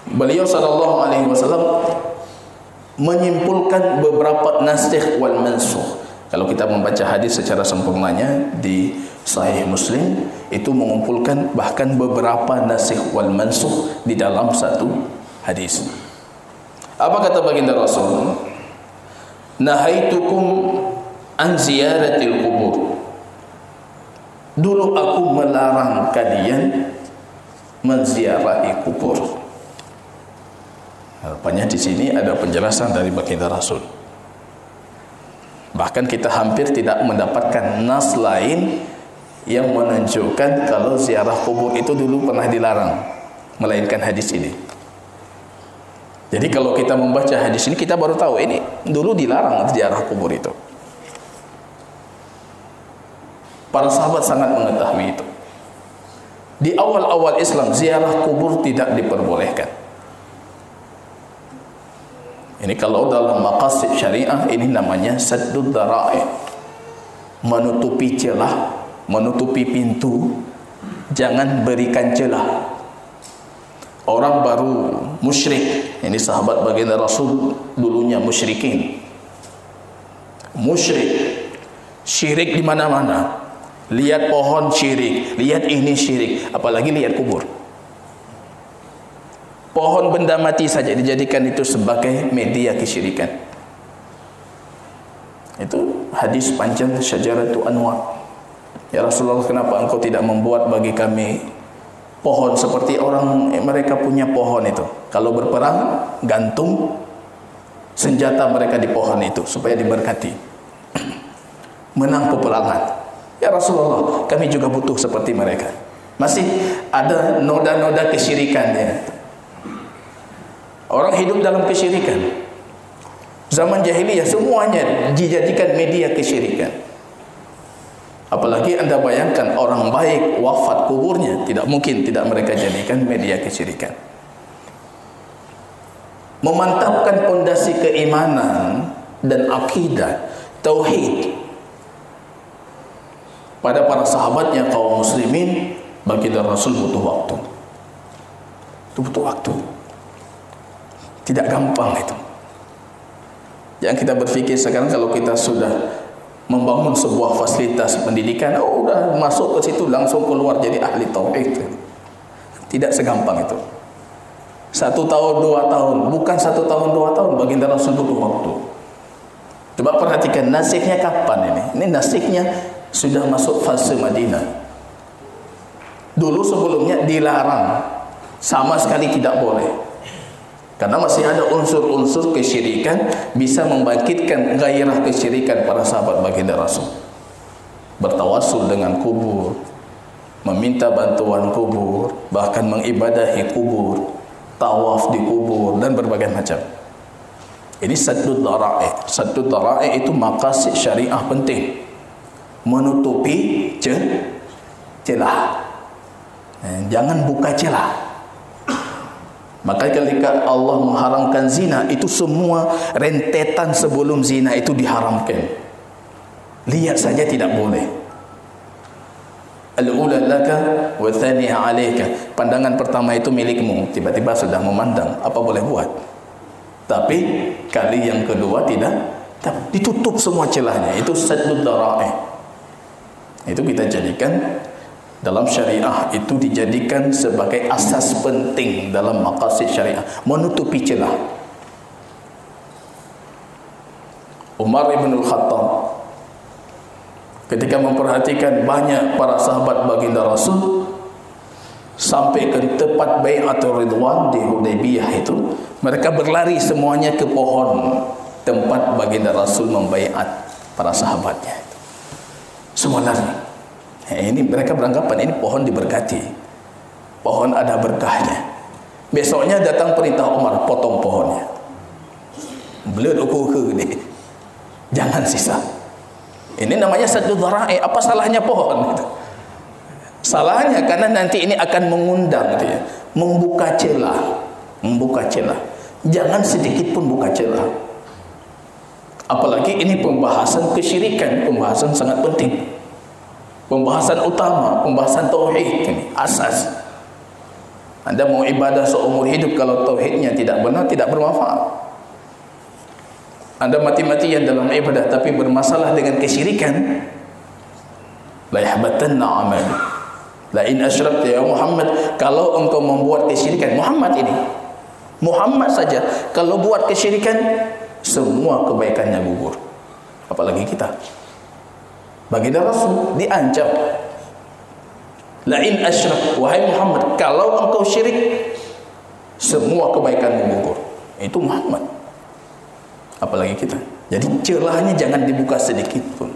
beliau sallallahu alaihi wasallam menyimpulkan beberapa nasikh wal mansukh. Kalau kita membaca hadis secara sempurnanya di Sahih Muslim, itu mengumpulkan bahkan beberapa nasikh wal mansukh di dalam satu hadis. Apa kata baginda Rasul? Nahaitukum an ziyaratil kubur. Dulu aku melarang kalian menziarahi kubur. Rupanya di sini ada penjelasan dari baginda Rasul. Bahkan kita hampir tidak mendapatkan nas lain yang menunjukkan kalau ziarah kubur itu dulu pernah dilarang, melainkan hadis ini. Jadi kalau kita membaca hadis ini, kita baru tahu ini dulu dilarang ziarah kubur itu. Para sahabat sangat mengetahui itu. Di awal-awal Islam, ziarah kubur tidak diperbolehkan. Ini kalau dalam maqasid syariah, ini namanya saddud dhara'i, menutupi celah, menutupi pintu, jangan berikan celah. Orang baru musyrik, ini sahabat baginda Rasul dulunya musyrikin, musyrik, syirik di mana-mana. Lihat pohon syirik, lihat ini syirik, apalagi lihat kubur. Pohon benda mati saja dijadikan itu sebagai media kesyirikan. Itu hadis panjang Syajaratu Anwar. Ya Rasulullah, kenapa engkau tidak membuat bagi kami pohon seperti orang mereka punya pohon itu? Kalau berperang, gantung senjata mereka di pohon itu supaya diberkati, menang peperangan. Ya Rasulullah, kami juga butuh seperti mereka. Masih ada noda-noda kesyirikannya. Orang hidup dalam kesyirikan. Zaman jahiliyah semuanya dijadikan media kesyirikan. Apalagi anda bayangkan orang baik wafat, kuburnya tidak mungkin tidak mereka jadikan media kesyirikan. Memantapkan pondasi keimanan dan akidah tauhid pada para sahabatnya kaum muslimin, baginda Rasul butuh waktu. Itu butuh waktu. Tidak gampang itu. Jangan kita berfikir sekarang kalau kita sudah membangun sebuah fasilitas pendidikan, oh udah masuk ke situ langsung keluar jadi ahli tauhid. Tidak segampang itu. 1 tahun 2 tahun, bukan 1 tahun 2 tahun, baginda Rasul butuh waktu. Coba perhatikan nasikhnya kapan ini? Ini nasikhnya sudah masuk fase Madinah. Dulu sebelumnya dilarang, sama sekali tidak boleh. Karena masih ada unsur-unsur kesyirikan bisa membangkitkan gairah kesyirikan para sahabat baginda Rasul. Bertawassul dengan kubur, meminta bantuan kubur, bahkan mengibadahi kubur, tawaf di kubur dan berbagai macam. Ini saddud dhara'i. Saddud dhara'i itu maqasid syariah penting. Menutupi celah. Jangan buka celah. Maka ketika Allah mengharamkan zina, itu semua rentetan sebelum zina itu diharamkan. Lihat saja tidak boleh. Al-ula laka wa thaniha alayka. Pandangan pertama itu milikmu, tiba-tiba sudah memandang, apa boleh buat? Tapi kali yang kedua tidak, ditutup semua celahnya. Itu saddud dhara'i. Itu kita jadikan dalam syariah, itu dijadikan sebagai asas penting dalam maqasid syariah, menutupi celah. Umar ibn al-Khattab ketika memperhatikan banyak para sahabat baginda Rasul sampai ke tempat Bai'atul Ridwan di Hudaybiyah itu, mereka berlari semuanya ke pohon tempat baginda Rasul membaiat para sahabatnya. Semua lari. Ini mereka beranggapan ini pohon diberkati, pohon ada berkahnya. Besoknya datang perintah Umar, potong pohonnya. Beliau ukur ini, jangan sisa. Ini namanya saddud dhara'i. Apa salahnya pohon? Salahnya karena nanti ini akan mengundang dia, membuka celah, membuka celah. Jangan sedikit pun buka celah. Apalagi ini pembahasan kesyirikan, pembahasan sangat penting. Pembahasan utama, pembahasan tauhid ini asas. Anda mau ibadah seumur hidup, kalau tauhidnya tidak benar, tidak bermanfaat. Anda mati-matian dalam ibadah tapi bermasalah dengan kesyirikan, la yahbatanna amal. La in asyrakta ya Muhammad, kalau engkau membuat kesyirikan, Muhammad ini, Muhammad saja kalau buat kesyirikan, semua kebaikannya gugur. Apalagi kita. Baginda Rasul diancam, la in asyrak, wahai Muhammad, kalau engkau syirik, semua kebaikanmu gugur. Itu Muhammad. Apalagi kita. Jadi celahnya jangan dibuka sedikit pun.